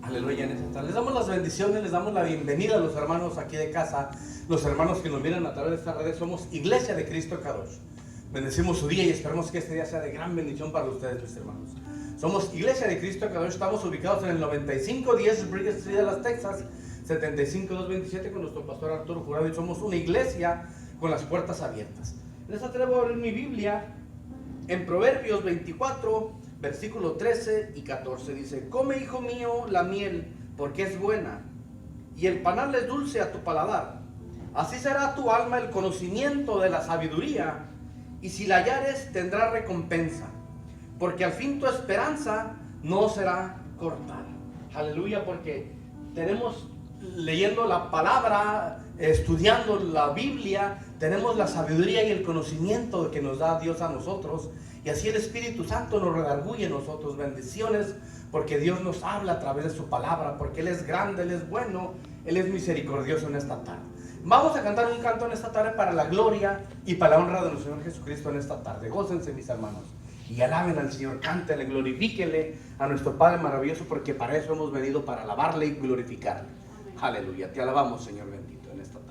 Aleluya. Les damos las bendiciones, les damos la bienvenida a los hermanos aquí de casa, los hermanos que nos miran a través de estas redes. Somos Iglesia de Cristo Kadosh. Bendecimos su día y esperamos que este día sea de gran bendición para ustedes, mis hermanos. Somos Iglesia de Cristo Kadosh. Estamos ubicados en el 9510 Bridge Street de Las Texas, 75227 con nuestro pastor Arturo Jurado, y somos una iglesia con las puertas abiertas. Les atrevo a abrir mi Biblia en Proverbios 24, versículo 13 y 14. Dice: come, hijo mío, la miel, porque es buena, y el panal es dulce a tu paladar. Así será tu alma el conocimiento de la sabiduría, y si la hallares tendrás recompensa, porque al fin tu esperanza no será cortada. Aleluya, porque tenemos leyendo la palabra, estudiando la Biblia, tenemos la sabiduría y el conocimiento que nos da Dios a nosotros, y así el Espíritu Santo nos redarguye en nosotros bendiciones, porque Dios nos habla a través de su palabra, porque Él es grande, Él es bueno, Él es misericordioso en esta tarde. Vamos a cantar un canto en esta tarde para la gloria y para la honra de nuestro Señor Jesucristo en esta tarde. Gócense, mis hermanos, y alaben al Señor, cántenle, glorifíquenle a nuestro Padre maravilloso, porque para eso hemos venido, para alabarle y glorificarle. Aleluya, te alabamos, Señor bendito, en esta tarde.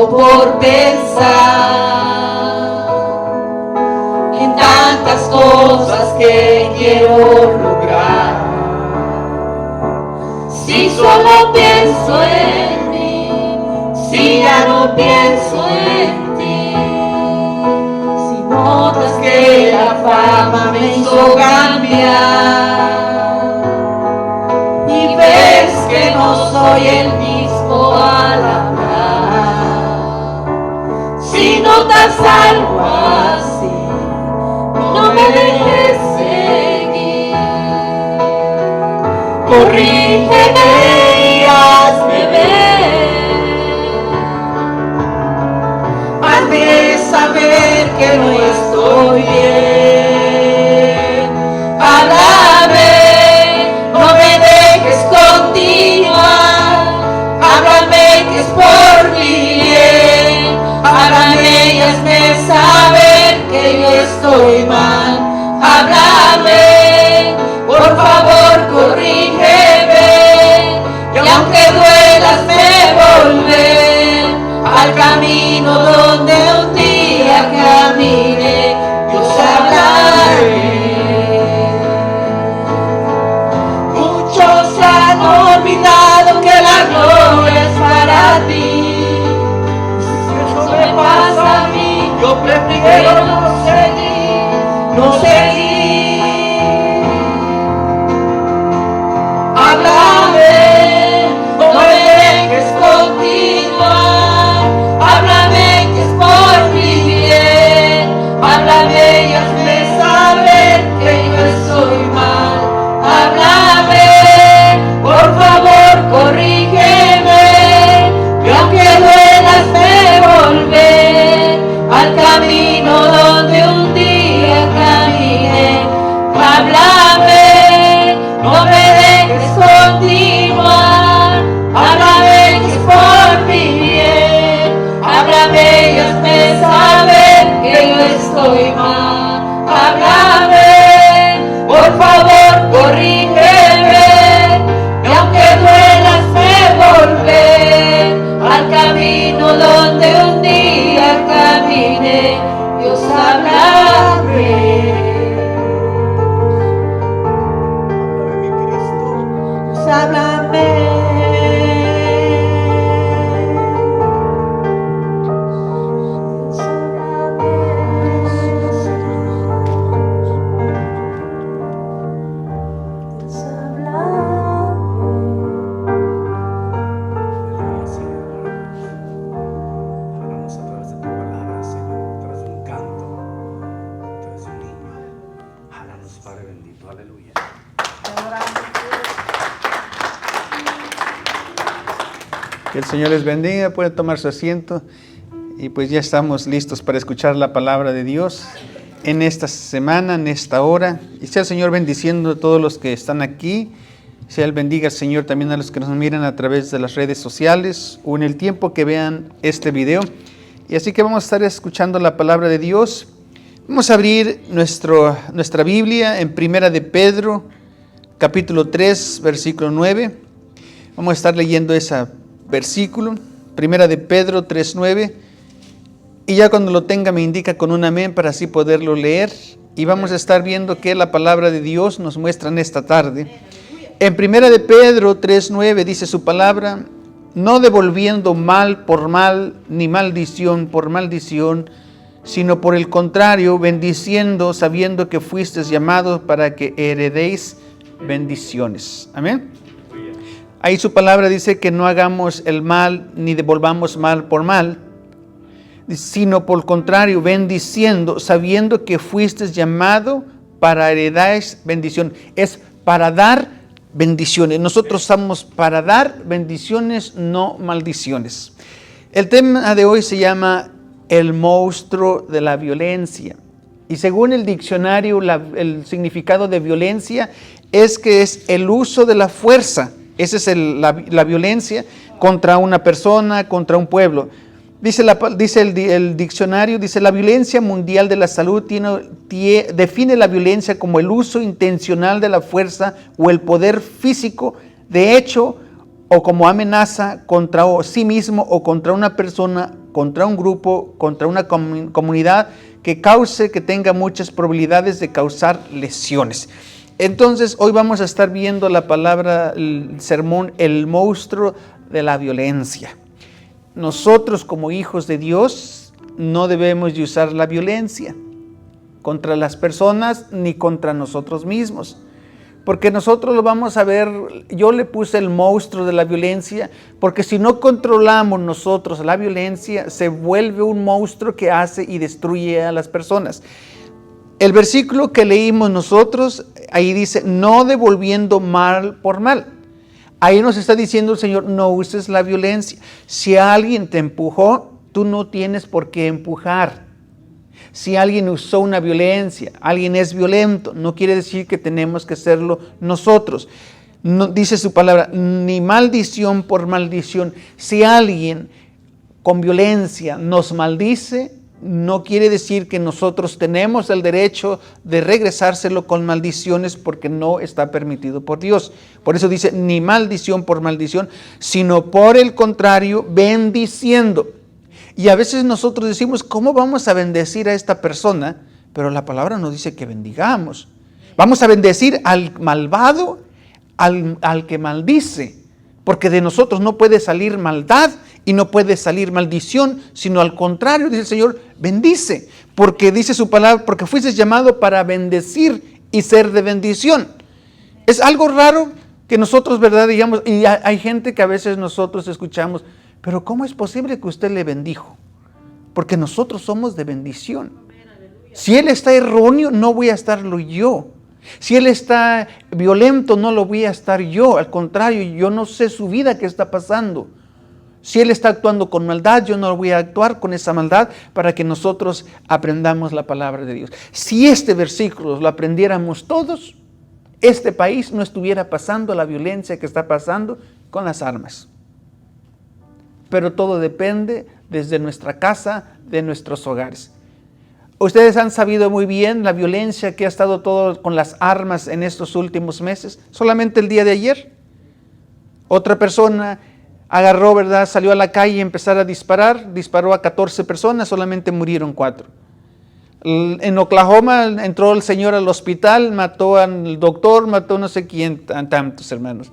Por pensar en tantas cosas que quiero lograr, si solo pienso en mí, si ya no pienso en ti, si notas que la fama me hizo cambiar y ves que no soy el mismo al hablar. Si notas algo así, no me dejes seguir. Corrígeme y hazme ver. Hazme saber que no estoy bien. Háblame, no me dejes continuar. Háblame que es por mi bien. Háblame y hazme saber que yo estoy mal. Háblame, por favor corrígeme, y aunque duela hazme volver al camino donde un día caminé. Dios, háblame. Muchos se han olvidado que la gloria es para ti. Pasa a mí, yo prefiero no seguir, Que el Señor les bendiga, pueden tomar su asiento y pues ya estamos listos para escuchar la palabra de Dios en esta semana, en esta hora. Y sea el Señor bendiciendo a todos los que están aquí, sea el bendiga al Señor también a los que nos miran a través de las redes sociales o en el tiempo que vean este video. Y así que vamos a estar escuchando la palabra de Dios. Vamos a abrir nuestra Biblia en Primera de Pedro, capítulo 3, versículo 9. Vamos a estar leyendo ese versículo, Primera de Pedro 3, 9. Y ya cuando lo tenga me indica con un amén para así poderlo leer. Y vamos a estar viendo qué la palabra de Dios nos muestra en esta tarde. En Primera de Pedro 3, 9 dice su palabra: no devolviendo mal por mal, ni maldición por maldición, sino por el contrario, bendiciendo, sabiendo que fuisteis llamados para que heredéis bendiciones. Amén. Ahí su palabra dice que no hagamos el mal, ni devolvamos mal por mal, sino por el contrario, bendiciendo, sabiendo que fuisteis llamado para heredar bendición. Es para dar bendiciones. Nosotros estamos para dar bendiciones, no maldiciones. El tema de hoy se llama el monstruo de la violencia. Y según el diccionario, el significado de violencia es que es el uso de la fuerza. Esa es la violencia contra una persona, contra un pueblo. Dice el diccionario, dice: la violencia mundial de la salud define la violencia como el uso intencional de la fuerza o el poder físico, de hecho, o como amenaza contra sí mismo o contra una persona, contra un grupo, contra una comunidad que tenga muchas probabilidades de causar lesiones. Entonces, hoy vamos a estar viendo la palabra, el sermón, el monstruo de la violencia. Nosotros como hijos de Dios no debemos de usar la violencia contra las personas ni contra nosotros mismos. Porque nosotros lo vamos a ver, yo le puse el monstruo de la violencia, porque si no controlamos nosotros la violencia, se vuelve un monstruo que hace y destruye a las personas. El versículo que leímos nosotros, ahí dice: no devolviendo mal por mal. Ahí nos está diciendo el Señor: no uses la violencia. Si alguien te empujó, tú no tienes por qué empujar. Si alguien usó una violencia, alguien es violento, no quiere decir que tenemos que hacerlo nosotros. No, dice su palabra, ni maldición por maldición. Si alguien con violencia nos maldice, no quiere decir que nosotros tenemos el derecho de regresárselo con maldiciones, porque no está permitido por Dios. Por eso dice: ni maldición por maldición, sino por el contrario, bendiciendo. Y a veces nosotros decimos: ¿cómo vamos a bendecir a esta persona? Pero la palabra nos dice que bendigamos. Vamos a bendecir al malvado, al que maldice, porque de nosotros no puede salir maldad y no puede salir maldición, sino al contrario, dice el Señor: bendice, porque dice su palabra, porque fuiste llamado para bendecir y ser de bendición. Es algo raro que nosotros, ¿verdad?, digamos, y hay gente que a veces nosotros escuchamos: pero ¿cómo es posible que usted le bendijo? Porque nosotros somos de bendición. Si él está erróneo, no voy a estarlo yo. Si él está violento, no lo voy a estar yo. Al contrario, yo no sé su vida, qué está pasando. Si él está actuando con maldad, yo no voy a actuar con esa maldad, para que nosotros aprendamos la palabra de Dios. Si este versículo lo aprendiéramos todos, este país no estuviera pasando la violencia que está pasando con las armas. Pero todo depende desde nuestra casa, de nuestros hogares. Ustedes han sabido muy bien la violencia que ha estado todo con las armas en estos últimos meses. Solamente el día de ayer, otra persona agarró, ¿verdad?, salió a la calle y empezó a disparar, disparó a 14 personas, solamente murieron 4. En Oklahoma entró el señor al hospital, mató al doctor, mató no sé quién, tantos hermanos.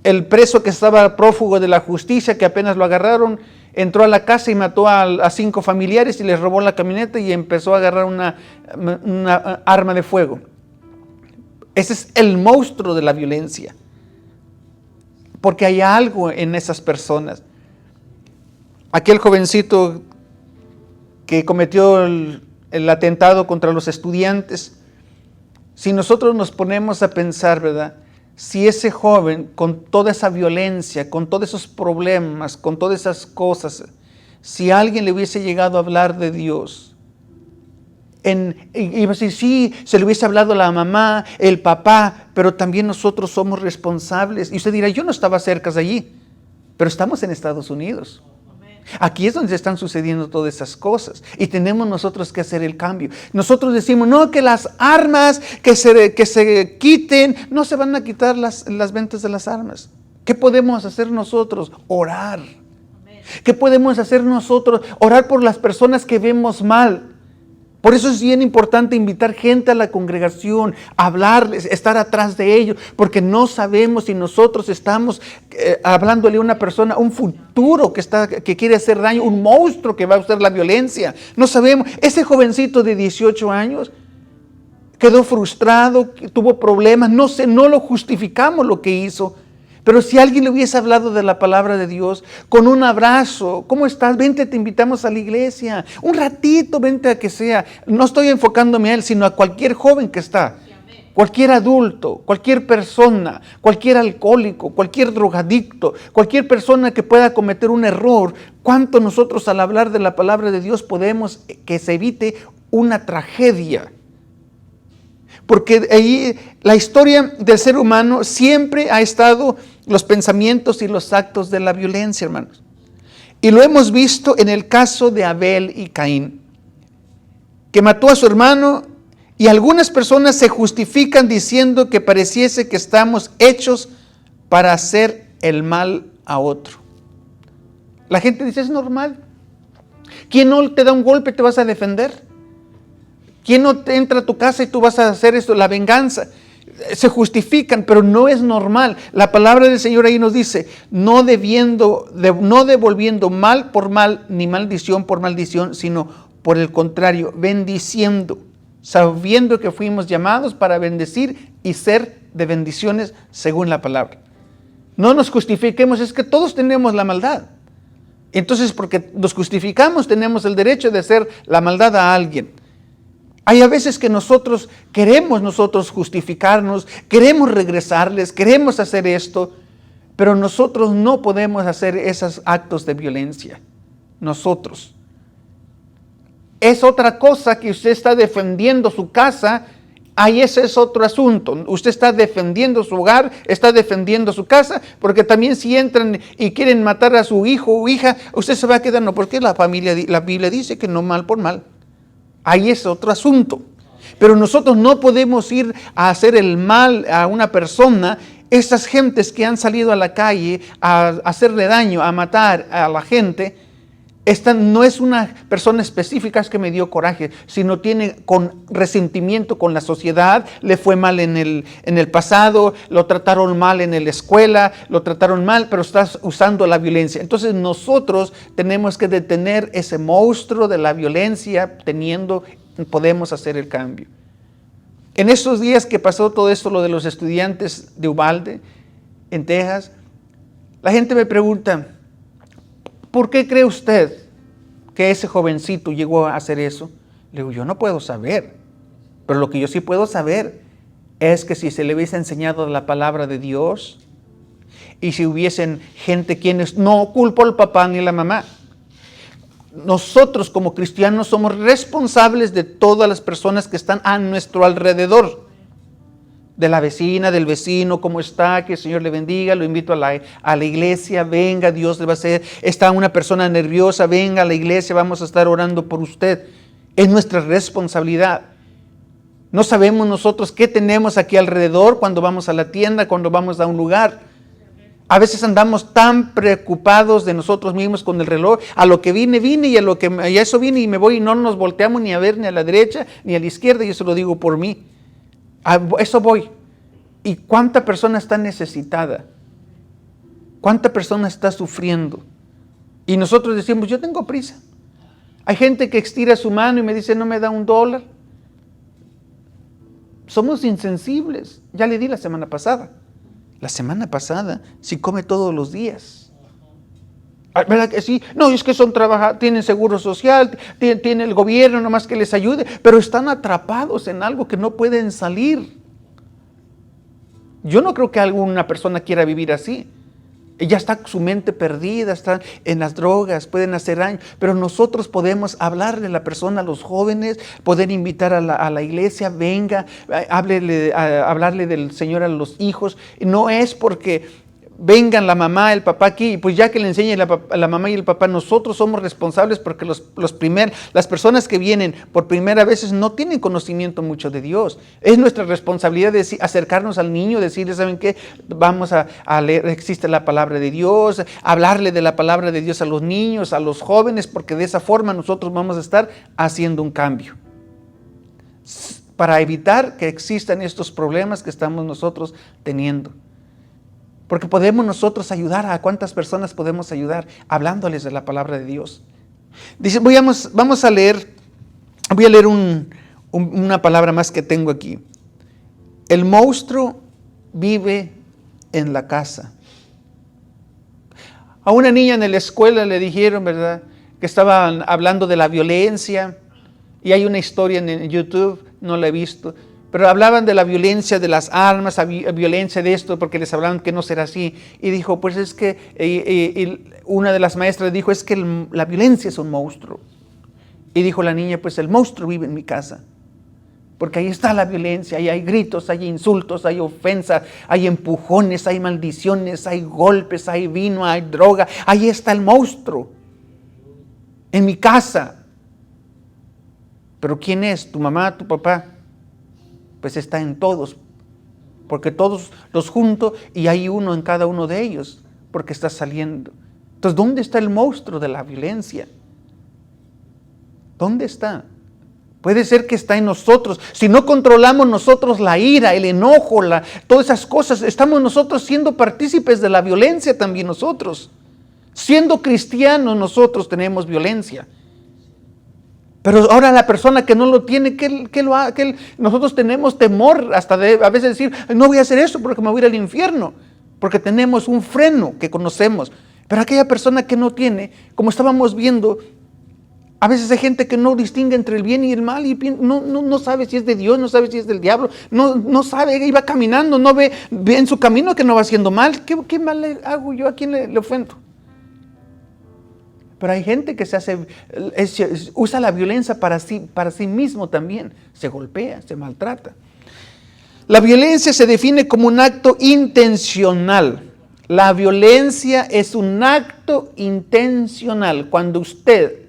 el preso que estaba prófugo de la justicia, que apenas lo agarraron, entró a la casa y mató a 5 familiares y les robó la camioneta y empezó a agarrar una arma de fuego. Ese es el monstruo de la violencia. Porque hay algo en esas personas. Aquel jovencito que cometió el atentado contra los estudiantes, si nosotros nos ponemos a pensar, ¿verdad? Si ese joven, con toda esa violencia, con todos esos problemas, con todas esas cosas, si alguien le hubiese llegado a hablar de Dios, iba a decir, sí, se le hubiese hablado a la mamá, el papá, pero también nosotros somos responsables. Y usted dirá, yo no estaba cerca de allí, pero estamos en Estados Unidos. Aquí es donde están sucediendo todas esas cosas y tenemos nosotros que hacer el cambio. Nosotros decimos, no, que las armas que se quiten, no se van a quitar las ventas de las armas. ¿Qué podemos hacer nosotros? Orar. ¿Qué podemos hacer nosotros? Orar por las personas que vemos mal. Por eso es bien importante invitar gente a la congregación, hablarles, estar atrás de ellos, porque no sabemos si nosotros estamos hablándole a una persona, un futuro que quiere hacer daño, un monstruo que va a usar la violencia. No sabemos. Ese jovencito de 18 años quedó frustrado, tuvo problemas, no lo justificamos lo que hizo. Pero si alguien le hubiese hablado de la palabra de Dios, con un abrazo, ¿cómo estás? Vente, te invitamos a la iglesia. Un ratito, vente a que sea. No estoy enfocándome a él, sino a cualquier joven que está. Cualquier adulto, cualquier persona, cualquier alcohólico, cualquier drogadicto, cualquier persona que pueda cometer un error. ¿Cuánto nosotros al hablar de la palabra de Dios podemos que se evite una tragedia? Porque ahí la historia del ser humano siempre ha estado los pensamientos y los actos de la violencia, hermanos. Y lo hemos visto en el caso de Abel y Caín, que mató a su hermano, y algunas personas se justifican diciendo que pareciese que estamos hechos para hacer el mal a otro. La gente dice, es normal. ¿Quién no te da un golpe te vas a defender? ¿Quién no te entra a tu casa y tú vas a hacer esto? La venganza. Se justifican, pero no es normal. La palabra del Señor ahí nos dice, no devolviendo mal por mal, ni maldición por maldición, sino por el contrario, bendiciendo, sabiendo que fuimos llamados para bendecir y ser de bendiciones según la palabra. No nos justifiquemos, es que todos tenemos la maldad. Entonces, porque nos justificamos, tenemos el derecho de hacer la maldad a alguien. Hay a veces que queremos justificarnos, queremos regresarles, queremos hacer esto, pero nosotros no podemos hacer esos actos de violencia. Nosotros. Es otra cosa que usted está defendiendo su casa, ahí ese es otro asunto. Usted está defendiendo su hogar, está defendiendo su casa, porque también si entran y quieren matar a su hijo o hija, usted se va a quedar, no, porque la Biblia dice que no mal por mal. Ahí es otro asunto. Pero nosotros no podemos ir a hacer el mal a una persona. Estas gentes que han salido a la calle a hacerle daño, a matar a la gente, esta no es una persona específica que me dio coraje, sino tiene con resentimiento con la sociedad, le fue mal en el pasado, lo trataron mal en la escuela, lo trataron mal, pero está usando la violencia. Entonces nosotros tenemos que detener ese monstruo de la violencia, podemos hacer el cambio. En estos días que pasó todo esto, lo de los estudiantes de Uvalde, en Texas, la gente me pregunta, ¿por qué cree usted que ese jovencito llegó a hacer eso? Le digo, yo no puedo saber, pero lo que yo sí puedo saber es que si se le hubiese enseñado la palabra de Dios y si hubiesen gente quienes no culpo al papá ni a la mamá. Nosotros como cristianos somos responsables de todas las personas que están a nuestro alrededor. De la vecina, del vecino, cómo está, que el Señor le bendiga, lo invito a la iglesia, venga, Dios le va a hacer, está una persona nerviosa, venga a la iglesia, vamos a estar orando por usted. Es nuestra responsabilidad. No sabemos nosotros qué tenemos aquí alrededor cuando vamos a la tienda, cuando vamos a un lugar. A veces andamos tan preocupados de nosotros mismos con el reloj, a lo que vine y a eso vine y me voy y no nos volteamos ni a ver ni a la derecha ni a la izquierda, y eso lo digo por mí. A eso voy. ¿Y cuánta persona está necesitada? ¿Cuánta persona está sufriendo? Y nosotros decimos, yo tengo prisa. Hay gente que estira su mano y me dice, no me da $1. Somos insensibles. Ya le di la semana pasada. La semana pasada, si come todos los días. ¿Verdad que sí? No, es que tienen seguro social, tiene el gobierno nomás que les ayude, pero están atrapados en algo que no pueden salir. Yo no creo que alguna persona quiera vivir así. Ya está su mente perdida, está en las drogas, pueden hacer daño, pero nosotros podemos hablarle a la persona, a los jóvenes, poder invitar a la iglesia, venga, hablarle del Señor a los hijos. No es porque vengan la mamá, el papá aquí, pues ya que le enseñe la mamá y el papá, nosotros somos responsables porque las personas que vienen por primera vez no tienen conocimiento mucho de Dios. Es nuestra responsabilidad acercarnos al niño, decirle, ¿saben qué? Vamos a leer, existe la palabra de Dios, hablarle de la palabra de Dios a los niños, a los jóvenes, porque de esa forma nosotros vamos a estar haciendo un cambio. Para evitar que existan estos problemas que estamos nosotros teniendo. Porque podemos nosotros ayudar. ¿A cuántas personas podemos ayudar? Hablándoles de la palabra de Dios. Dice, vamos a leer, voy a leer una palabra más que tengo aquí. El monstruo vive en la casa. A una niña en la escuela le dijeron, ¿verdad?, que estaban hablando de la violencia. Y hay una historia en YouTube, no la he visto, pero hablaban de la violencia de las armas, violencia de esto, porque les hablaban que no será así. Y dijo, pues es que, una de las maestras dijo, es que la violencia es un monstruo. Y dijo la niña, pues el monstruo vive en mi casa. Porque ahí está la violencia, ahí hay gritos, hay insultos, hay ofensas, hay empujones, hay maldiciones, hay golpes, hay vino, hay droga. Ahí está el monstruo. En mi casa. Pero ¿quién es? ¿Tu mamá, tu papá? Pues está en todos, porque todos los junto y hay uno en cada uno de ellos, porque está saliendo. Entonces, ¿dónde está el monstruo de la violencia? ¿Dónde está? Puede ser que está en nosotros. Si no controlamos nosotros la ira, el enojo, todas esas cosas, estamos nosotros siendo partícipes de la violencia también nosotros. Siendo cristianos nosotros tenemos violencia. Pero ahora la persona que no lo tiene, nosotros tenemos temor hasta de a veces decir, no voy a hacer eso porque me voy a ir al infierno, porque tenemos un freno que conocemos. Pero aquella persona que no tiene, como estábamos viendo, a veces hay gente que no distingue entre el bien y el mal y no sabe si es de Dios, no sabe si es del diablo, no sabe, iba caminando, no ve en su camino que no va haciendo mal. ¿Qué mal le hago yo? ¿A quién le ofendo? Pero hay gente que usa la violencia para sí mismo también. Se golpea, se maltrata. La violencia se define como un acto intencional. La violencia es un acto intencional. Cuando usted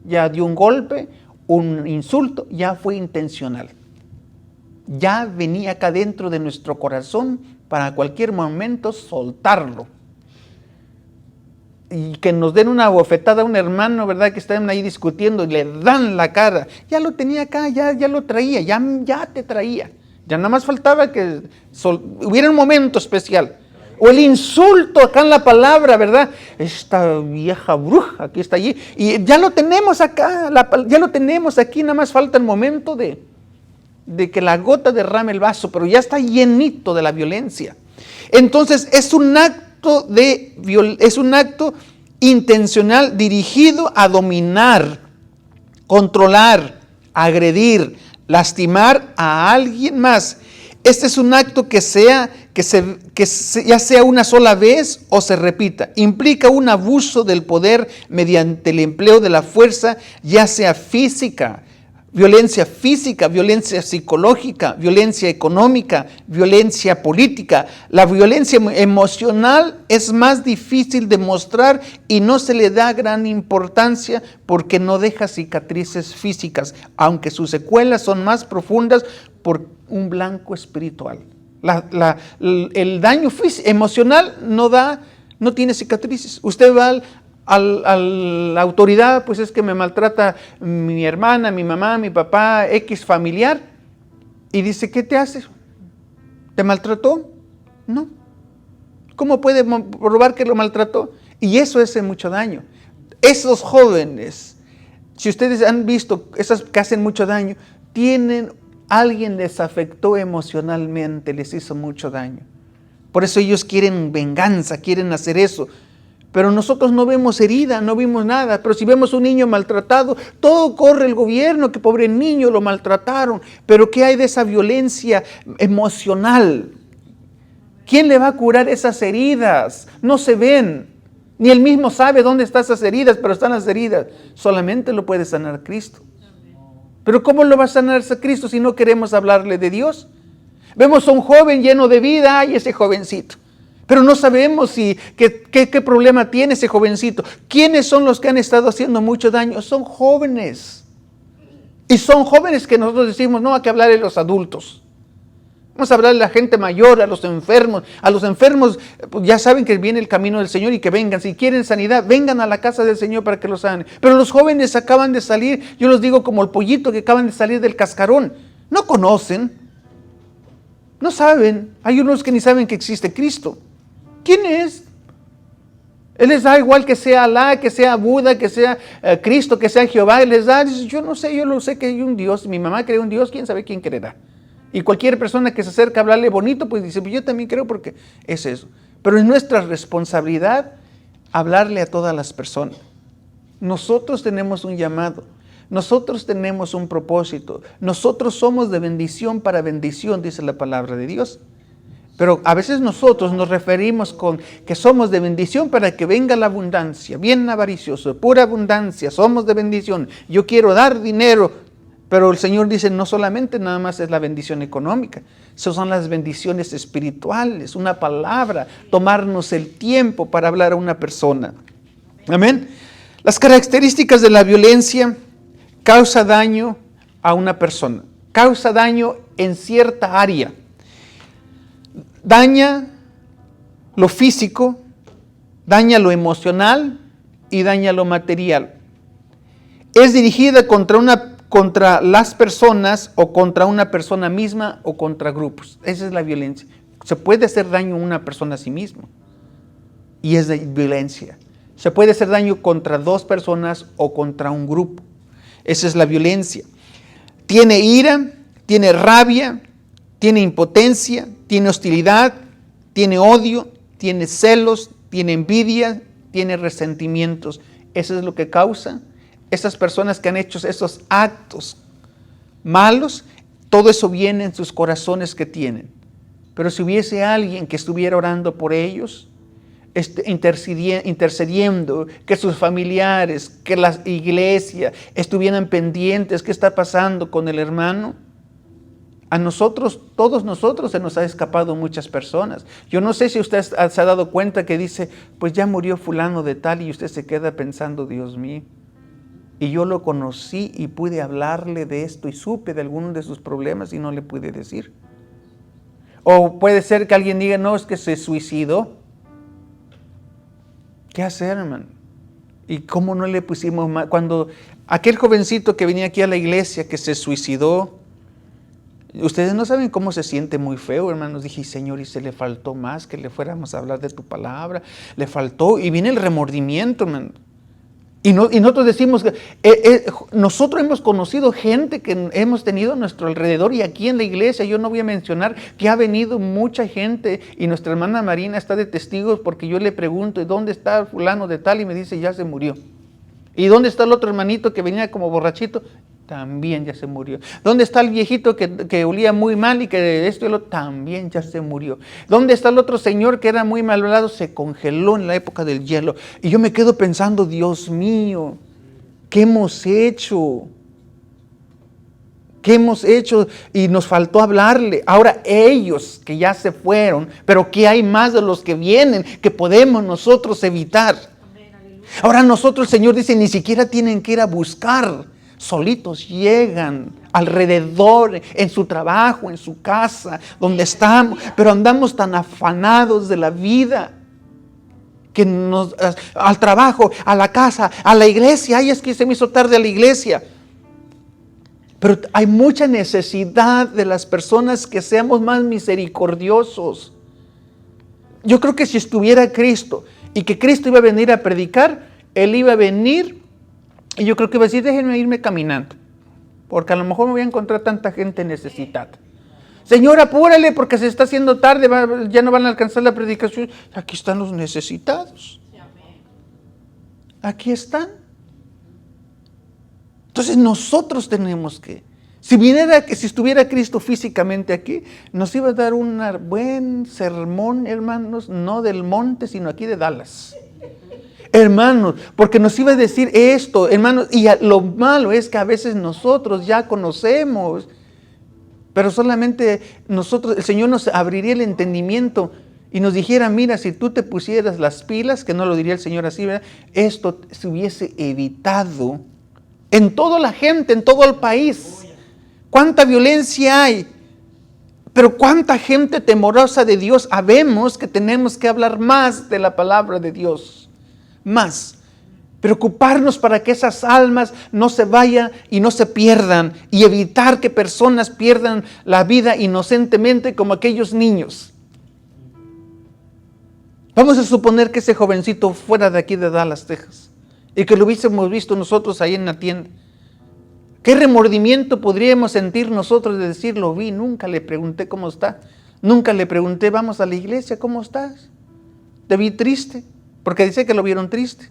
ya dio un golpe, un insulto, ya fue intencional. Ya venía acá dentro de nuestro corazón para cualquier momento soltarlo. Y que nos den una bofetada a un hermano, ¿verdad?, que están ahí discutiendo y le dan la cara. Ya lo tenía acá, ya lo traía, ya te traía. Ya nada más faltaba que hubiera un momento especial. O el insulto acá en la palabra, ¿verdad? Esta vieja bruja que está allí. Y ya lo tenemos acá, ya lo tenemos aquí, nada más falta el momento de que la gota derrame el vaso, pero ya está llenito de la violencia. Entonces es un acto intencional dirigido a dominar, controlar, agredir, lastimar a alguien más. Este es un acto que ya sea una sola vez o se repita. Implica un abuso del poder mediante el empleo de la fuerza, ya sea física, violencia psicológica, violencia económica, violencia política. La violencia emocional es más difícil de mostrar y no se le da gran importancia porque no deja cicatrices físicas, aunque sus secuelas son más profundas por un blanco espiritual. El daño emocional no tiene cicatrices. Usted va a la autoridad, pues es que me maltrata mi hermana, mi mamá, mi papá, X familiar, y dice, ¿qué te hace? ¿Te maltrató? No. ¿Cómo puede probar que lo maltrató? Y eso hace mucho daño. Esos jóvenes, si ustedes han visto, esas que hacen mucho daño, alguien les afectó emocionalmente, les hizo mucho daño. Por eso ellos quieren venganza, quieren hacer eso. Pero nosotros no vemos herida, no vimos nada. Pero si vemos un niño maltratado, todo corre el gobierno, que pobre niño lo maltrataron. Pero ¿qué hay de esa violencia emocional? ¿Quién le va a curar esas heridas? No se ven. Ni él mismo sabe dónde están esas heridas, pero están las heridas. Solamente lo puede sanar Cristo. Pero ¿cómo lo va a sanar Cristo si no queremos hablarle de Dios? Vemos a un joven lleno de vida, ¡ay, ese jovencito! Pero no sabemos qué problema tiene ese jovencito. ¿Quiénes son los que han estado haciendo mucho daño? Son jóvenes. Y son jóvenes que nosotros decimos, no hay que hablar de los adultos. Vamos a hablar de la gente mayor, a los enfermos. A los enfermos, pues ya saben que viene el camino del Señor y que vengan. Si quieren sanidad, vengan a la casa del Señor para que los sane. Pero los jóvenes acaban de salir, yo los digo como el pollito que acaban de salir del cascarón. No conocen, no saben. Hay unos que ni saben que existe Cristo. ¿Quién es? Él les da igual que sea Alá, que sea Buda, que sea Cristo, que sea Jehová. Él les da, yo no sé, yo lo sé que hay un Dios. Mi mamá cree un Dios, quién sabe quién creerá. Y cualquier persona que se acerca a hablarle bonito, pues dice, pues yo también creo porque es eso. Pero es nuestra responsabilidad hablarle a todas las personas. Nosotros tenemos un llamado. Nosotros tenemos un propósito. Nosotros somos de bendición para bendición, dice la palabra de Dios. Pero a veces nosotros nos referimos con que somos de bendición para que venga la abundancia. Bien avaricioso, pura abundancia, somos de bendición. Yo quiero dar dinero, pero el Señor dice no solamente nada más es la bendición económica, son las bendiciones espirituales, una palabra, tomarnos el tiempo para hablar a una persona. Amén. Las características de la violencia: causa daño a una persona, causa daño en cierta área. Daña lo físico, daña lo emocional y daña lo material. Es dirigida contra las personas o contra una persona misma o contra grupos. Esa es la violencia. Se puede hacer daño a una persona a sí mismo y es de violencia. Se puede hacer daño contra dos personas o contra un grupo. Esa es la violencia. Tiene ira, tiene rabia, tiene impotencia, tiene hostilidad, tiene odio, tiene celos, tiene envidia, tiene resentimientos. Eso es lo que causa esas personas que han hecho esos actos malos. Todo eso viene en sus corazones que tienen. Pero si hubiese alguien que estuviera orando por ellos, intercediendo, que sus familiares, que la iglesia estuvieran pendientes, ¿qué está pasando con el hermano? A nosotros, todos nosotros, se nos ha escapado muchas personas. Yo no sé si usted se ha dado cuenta que dice, pues ya murió fulano de tal, y usted se queda pensando, Dios mío. Y yo lo conocí y pude hablarle de esto y supe de algunos de sus problemas y no le pude decir. O puede ser que alguien diga, no, es que se suicidó. ¿Qué hacer, hermano? ¿Y cómo no le pusimos más? Cuando aquel jovencito que venía aquí a la iglesia que se suicidó, ustedes no saben cómo se siente muy feo, hermanos. Dije, Señor, y se le faltó más que le fuéramos a hablar de tu palabra. Le faltó, y viene el remordimiento, hermano. Y nosotros decimos que nosotros hemos conocido gente que hemos tenido a nuestro alrededor, y aquí en la iglesia, yo no voy a mencionar, que ha venido mucha gente, y nuestra hermana Marina está de testigos, porque yo le pregunto, ¿y dónde está fulano de tal? Y me dice, ya se murió. ¿Y dónde está el otro hermanito que venía como borrachito? También ya se murió. ¿Dónde está el viejito que olía muy mal y que esto y lo? También ya se murió. ¿Dónde está el otro señor que era muy malvado? Se congeló en la época del hielo. Y yo me quedo pensando, Dios mío, ¿qué hemos hecho? ¿Qué hemos hecho? Y nos faltó hablarle. Ahora ellos que ya se fueron, pero ¿qué hay más de los que vienen que podemos nosotros evitar? Ahora nosotros, el Señor dice, ni siquiera tienen que ir a buscar. Solitos llegan alrededor, en su trabajo, en su casa, donde estamos, pero andamos tan afanados de la vida que al trabajo, a la casa, a la iglesia. Ay, es que se me hizo tarde a la iglesia. Pero hay mucha necesidad de las personas que seamos más misericordiosos. Yo creo que si estuviera Cristo y que Cristo iba a venir a predicar, Él iba a venir y yo creo que iba a decir, déjenme irme caminando, porque a lo mejor me voy a encontrar tanta gente necesitada. Señor, apúrale porque se está haciendo tarde, ya no van a alcanzar la predicación. Aquí están los necesitados. Aquí están. Entonces nosotros tenemos que, si estuviera Cristo físicamente aquí, nos iba a dar un buen sermón, hermanos, no del monte, sino aquí de Dallas. Hermanos, porque nos iba a decir esto, hermanos, y lo malo es que a veces nosotros ya conocemos, pero solamente nosotros, el Señor nos abriría el entendimiento y nos dijera, mira, si tú te pusieras las pilas, que no lo diría el Señor así, ¿verdad? Esto se hubiese evitado en toda la gente, en todo el país. ¿Cuánta violencia hay? Pero cuánta gente temerosa de Dios. Sabemos que tenemos que hablar más de la palabra de Dios. Más. Preocuparnos para que esas almas no se vayan y no se pierdan. Y evitar que personas pierdan la vida inocentemente como aquellos niños. Vamos a suponer que ese jovencito fuera de aquí de Dallas, Texas. Y que lo hubiésemos visto nosotros ahí en la tienda. ¿Qué remordimiento podríamos sentir nosotros de decir, lo vi, nunca le pregunté cómo está? Nunca le pregunté, vamos a la iglesia, ¿cómo estás? Te vi triste, porque dice que lo vieron triste.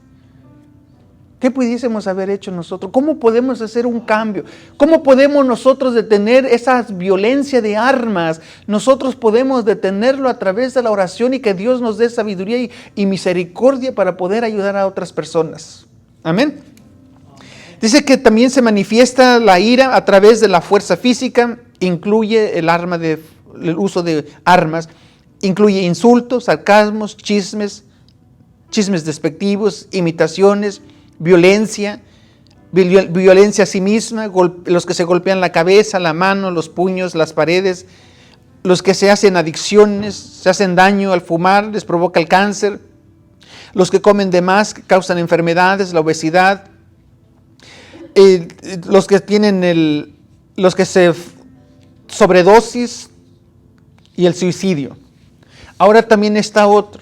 ¿Qué pudiésemos haber hecho nosotros? ¿Cómo podemos hacer un cambio? ¿Cómo podemos nosotros detener esa violencia de armas? Nosotros podemos detenerlo a través de la oración y que Dios nos dé sabiduría y misericordia para poder ayudar a otras personas. Amén. Dice que también se manifiesta la ira a través de la fuerza física, incluye el uso de armas, incluye insultos, sarcasmos, chismes despectivos, imitaciones, violencia a sí misma, los que se golpean la cabeza, la mano, los puños, las paredes, los que se hacen adicciones, se hacen daño al fumar, les provoca el cáncer, los que comen de más, que causan enfermedades, la obesidad, los que se sobredosis y el suicidio. Ahora también está otro,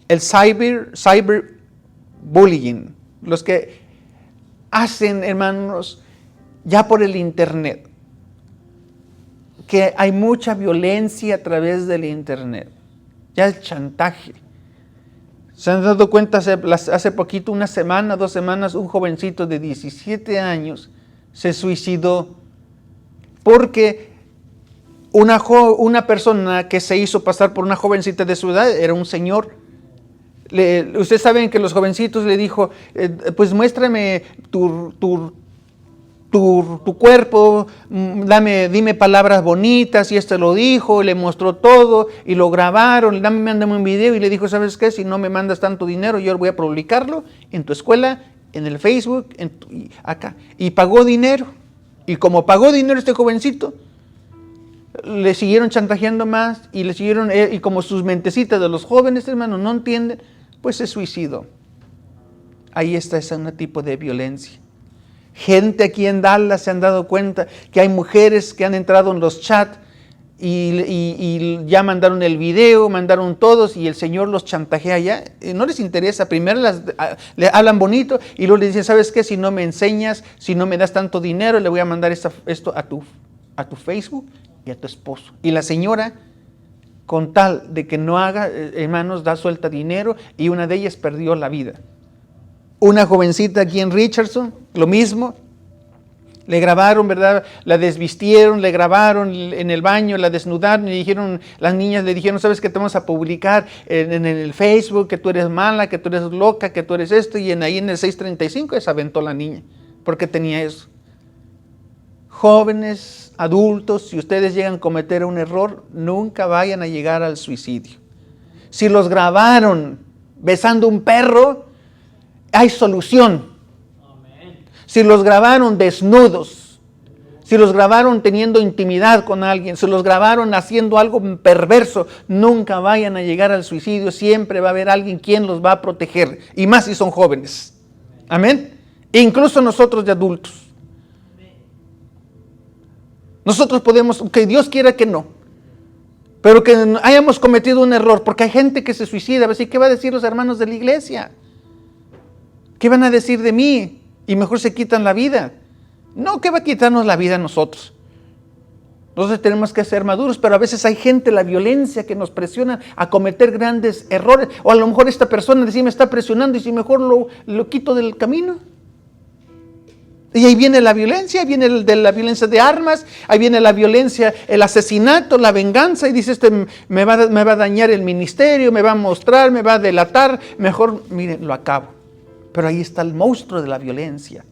el cyberbullying. Los que hacen, hermanos, ya por el internet, que hay mucha violencia a través del internet, ya el chantaje. ¿Se han dado cuenta? Hace poquito, una semana, 2 semanas, un jovencito de 17 años se suicidó porque una persona que se hizo pasar por una jovencita de su edad, era un señor. Ustedes saben que los jovencitos le dijo, pues muéstrame tu cuerpo, dime palabras bonitas, y lo dijo, le mostró todo, y lo grabaron, mándame un video, y le dijo, ¿sabes qué? Si no me mandas tanto dinero, yo voy a publicarlo en tu escuela, en el Facebook, acá. Y pagó dinero, y como pagó dinero este jovencito, le siguieron chantajeando más, y le siguieron, y como sus mentecitas de los jóvenes, hermanos, no entienden, pues se suicidó. Ahí está ese tipo de violencia. Gente aquí en Dallas se han dado cuenta que hay mujeres que han entrado en los chats y ya mandaron el video, mandaron todos y el Señor los chantajea ya. No les interesa, primero le hablan bonito y luego le dicen, ¿sabes qué? Si no me enseñas, si no me das tanto dinero, le voy a mandar esto a tu Facebook y a tu esposo. Y la señora, con tal de que no haga, hermanos, da suelta dinero y una de ellas perdió la vida. Una jovencita aquí en Richardson, lo mismo, le grabaron, ¿verdad? La desvistieron, le grabaron en el baño, la desnudaron y dijeron, las niñas le dijeron, ¿sabes qué? Te vamos a publicar en el Facebook que tú eres mala, que tú eres loca, que tú eres esto, y ahí en el 635 se aventó la niña, porque tenía eso. Jóvenes, adultos, si ustedes llegan a cometer un error, nunca vayan a llegar al suicidio. Si los grabaron besando un perro, hay solución. Si los grabaron desnudos, si los grabaron teniendo intimidad con alguien, si los grabaron haciendo algo perverso, nunca vayan a llegar al suicidio. Siempre va a haber alguien quien los va a proteger, y más si son jóvenes. Amén. Incluso nosotros de adultos. Nosotros podemos, que Dios quiera que no, pero que hayamos cometido un error, porque hay gente que se suicida. ¿Y qué va a decir los hermanos de la iglesia? ¿Qué van a decir de mí? Y mejor se quitan la vida. No, ¿qué va a quitarnos la vida a nosotros? Entonces tenemos que ser maduros, pero a veces hay gente, la violencia, que nos presiona a cometer grandes errores. O a lo mejor esta persona me está presionando y si mejor lo quito del camino. Y ahí viene la violencia, ahí viene la violencia de armas, ahí viene la violencia, el asesinato, la venganza. Y dice, me va a dañar el ministerio, me va a mostrar, me va a delatar. Mejor, miren, lo acabo. Pero ahí está el monstruo de la violencia.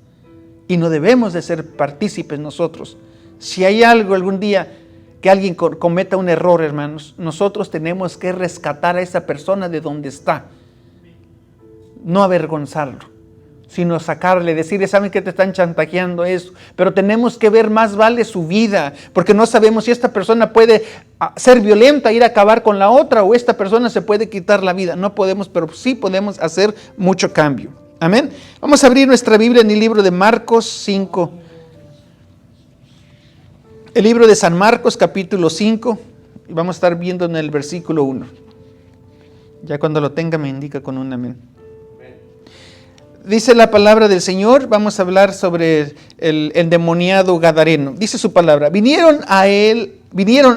Y no debemos de ser partícipes nosotros. Si hay algo algún día que alguien cometa un error, hermanos, nosotros tenemos que rescatar a esa persona de donde está. No avergonzarlo, sino sacarle, decirle, saben que te están chantajeando eso, pero tenemos que ver más vale su vida, porque no sabemos si esta persona puede ser violenta, ir a acabar con la otra, o esta persona se puede quitar la vida. No podemos, pero sí podemos hacer mucho cambio. Amén. Vamos a abrir nuestra Biblia en el libro de Marcos 5. El libro de San Marcos, capítulo 5, y vamos a estar viendo en el versículo 1. Ya cuando lo tenga me indica con un amén. Dice la palabra del Señor, vamos a hablar sobre el endemoniado gadareno. Dice su palabra, vinieron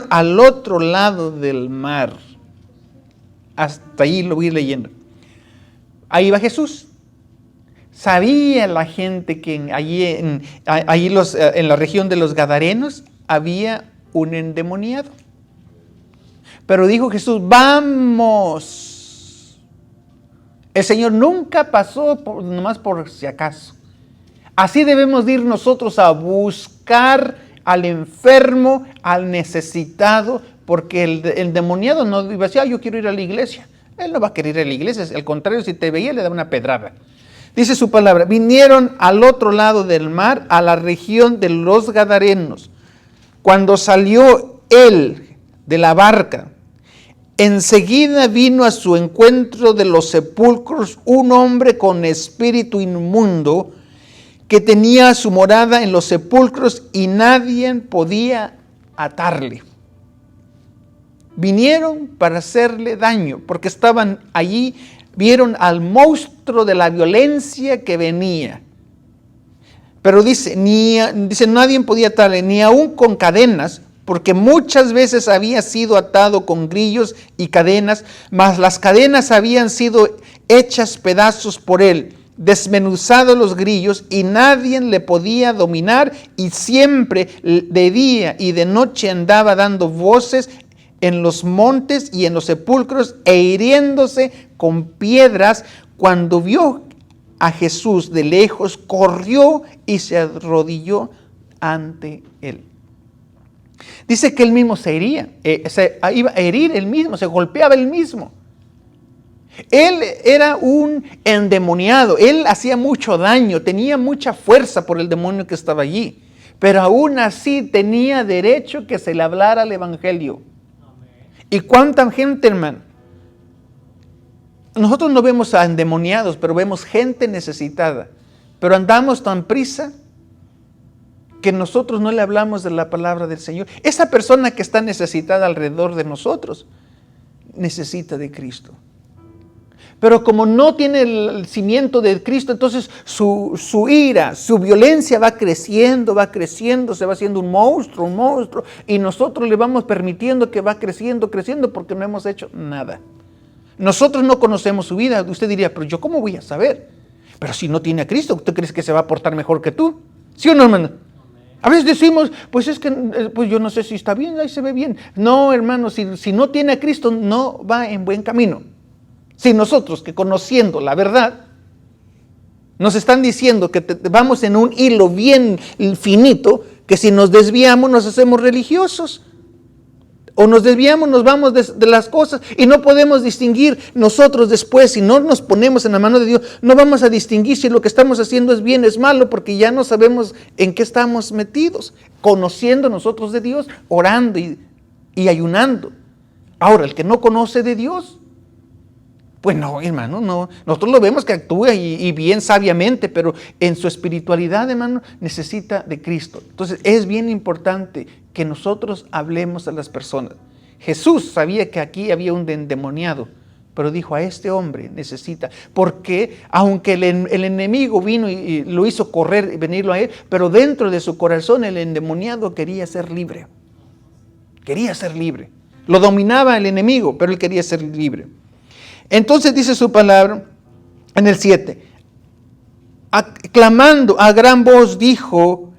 al otro lado del mar. Hasta ahí lo voy leyendo. Ahí va Jesús. Sabía la gente que allí en la región de los Gadarenos había un endemoniado. Pero dijo Jesús, vamos. El Señor nunca pasó nomás por si acaso. Así debemos de ir nosotros a buscar al enfermo, al necesitado, porque el endemoniado no iba a decir, yo quiero ir a la iglesia. Él no va a querer ir a la iglesia, al contrario, si te veía le da una pedrada. Dice su palabra, vinieron al otro lado del mar, a la región de los Gadarenos. Cuando salió él de la barca, enseguida vino a su encuentro de los sepulcros un hombre con espíritu inmundo que tenía su morada en los sepulcros y nadie podía atarle. Vinieron para hacerle daño porque estaban allí, vieron al monstruo de la violencia que venía. Pero dice, nadie podía atarle, ni aún con cadenas, porque muchas veces había sido atado con grillos y cadenas, mas las cadenas habían sido hechas pedazos por él, desmenuzados los grillos, y nadie le podía dominar, y siempre de día y de noche andaba dando voces en los montes y en los sepulcros, e hiriéndose con piedras. Cuando vio a Jesús de lejos, corrió y se arrodilló ante él. Dice que él mismo se hería, iba a herir él mismo, se golpeaba él mismo. Él era un endemoniado, él hacía mucho daño, tenía mucha fuerza por el demonio que estaba allí, pero aún así tenía derecho que se le hablara el evangelio. ¿Y cuánta gente, hermano? Nosotros no vemos a endemoniados, pero vemos gente necesitada. Pero andamos tan prisa que nosotros no le hablamos de la palabra del Señor. Esa persona que está necesitada alrededor de nosotros necesita de Cristo. Pero como no tiene el cimiento de Cristo, entonces su ira, su violencia va creciendo, se va haciendo un monstruo, y nosotros le vamos permitiendo que va creciendo porque no hemos hecho nada. Nosotros no conocemos su vida. Usted diría, pero yo ¿cómo voy a saber? Pero si no tiene a Cristo, ¿usted crees que se va a portar mejor que tú? ¿Sí o no, hermano? A veces decimos, pues es que pues yo no sé si está bien, ahí se ve bien. No, hermano, si no tiene a Cristo, no va en buen camino. Si nosotros, que conociendo la verdad, nos están diciendo que vamos en un hilo bien finito, que si nos desviamos nos hacemos religiosos. O nos desviamos, nos vamos de las cosas y no podemos distinguir nosotros después. Si no nos ponemos en la mano de Dios, no vamos a distinguir si lo que estamos haciendo es bien, es malo, porque ya no sabemos en qué estamos metidos, conociendo nosotros de Dios, orando y ayunando. Ahora, el que no conoce de Dios, pues no, hermano, no. Nosotros lo vemos que actúa y bien sabiamente, pero en su espiritualidad, hermano, necesita de Cristo. Entonces, es bien importante que nosotros hablemos a las personas. Jesús sabía que aquí había un endemoniado, pero dijo, a este hombre necesita, porque aunque el enemigo vino y lo hizo correr y venirlo a él, pero dentro de su corazón el endemoniado quería ser libre. Quería ser libre. Lo dominaba el enemigo, pero él quería ser libre. Entonces dice su palabra en el 7, clamando a gran voz dijo,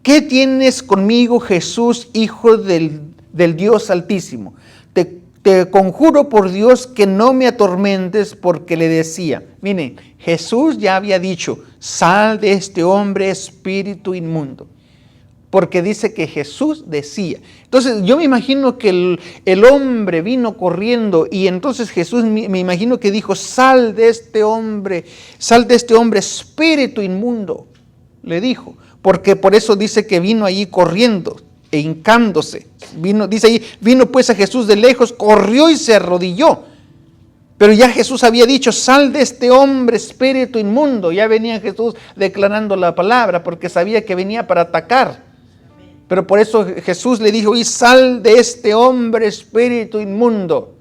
¿qué tienes conmigo, Jesús, Hijo del Dios Altísimo? Te conjuro por Dios que no me atormentes, porque le decía, miren, Jesús ya había dicho, sal de este hombre, espíritu inmundo. Porque dice que Jesús decía. Entonces yo me imagino que el hombre vino corriendo y entonces Jesús me imagino que dijo, sal de este hombre, espíritu inmundo, le dijo. Porque por eso dice que vino allí corriendo e hincándose. Dice ahí, vino pues a Jesús de lejos, corrió y se arrodilló. Pero ya Jesús había dicho, sal de este hombre, espíritu inmundo. Ya venía Jesús declarando la palabra porque sabía que venía para atacar. Pero por eso Jesús le dijo, y sal de este hombre, espíritu inmundo.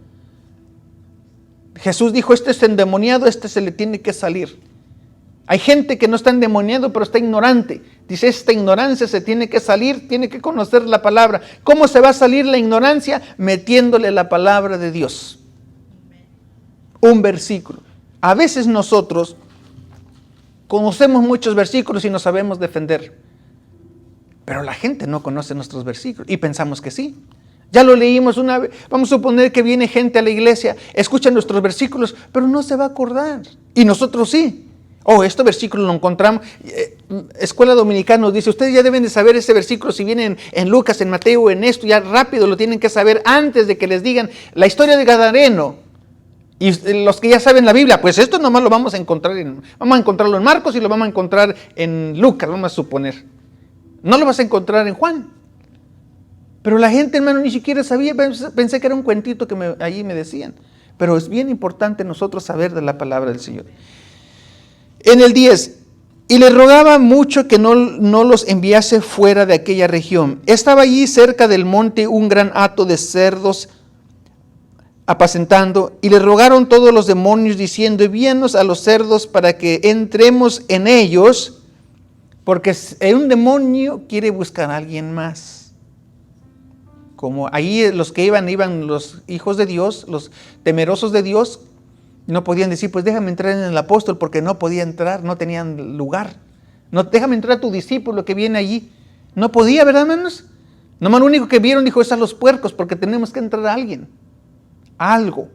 Jesús dijo, este es endemoniado, este se le tiene que salir. Hay gente que no está endemoniado, pero está ignorante. Dice, esta ignorancia se tiene que salir, tiene que conocer la palabra. ¿Cómo se va a salir la ignorancia? Metiéndole la palabra de Dios. Un versículo. A veces nosotros conocemos muchos versículos y no sabemos defender. Pero la gente no conoce nuestros versículos y pensamos que sí. Ya lo leímos una vez. Vamos a suponer que viene gente a la iglesia, escucha nuestros versículos, pero no se va a acordar. Y nosotros sí. Este versículo lo encontramos. Escuela Dominical nos dice, ustedes ya deben de saber ese versículo, si vienen en Lucas, en Mateo, en esto, ya rápido lo tienen que saber antes de que les digan la historia de Gadareno. Y los que ya saben la Biblia, pues esto nomás lo vamos a encontrarlo en Marcos y lo vamos a encontrar en Lucas, vamos a suponer. No lo vas a encontrar en Juan. Pero la gente, hermano, ni siquiera sabía, pensé que era un cuentito que allí me decían. Pero es bien importante nosotros saber de la palabra del Señor. En el 10, y le rogaba mucho que no los enviase fuera de aquella región. Estaba allí cerca del monte un gran hato de cerdos apacentando, y le rogaron todos los demonios diciendo, envíanos a los cerdos para que entremos en ellos, porque un demonio quiere buscar a alguien más. Como ahí los que iban los hijos de Dios, los temerosos de Dios, no podían decir, pues déjame entrar en el apóstol, porque no podía entrar, no tenían lugar. No, déjame entrar a tu discípulo que viene allí. No podía, ¿verdad, hermanos? Nomás lo único que vieron, dijo, es a los puercos, porque tenemos que entrar a alguien. Algo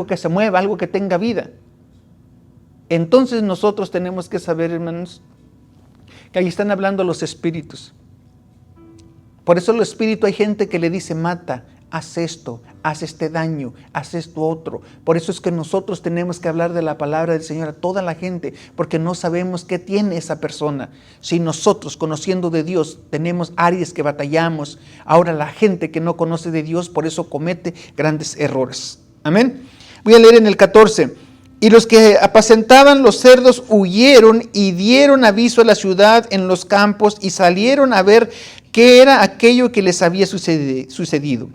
que se mueva, algo que tenga vida. Entonces nosotros tenemos que saber, hermanos, que ahí están hablando los espíritus. Por eso el espíritu hay gente que le dice, mata, haz esto, haz este daño, haz esto otro. Por eso es que nosotros tenemos que hablar de la palabra del Señor a toda la gente, porque no sabemos qué tiene esa persona. Si nosotros, conociendo de Dios, tenemos áreas que batallamos, ahora la gente que no conoce de Dios, por eso comete grandes errores. Amén. Voy a leer en el 14. Y los que apacentaban los cerdos huyeron y dieron aviso a la ciudad en los campos y salieron a ver qué era aquello que les había sucedido.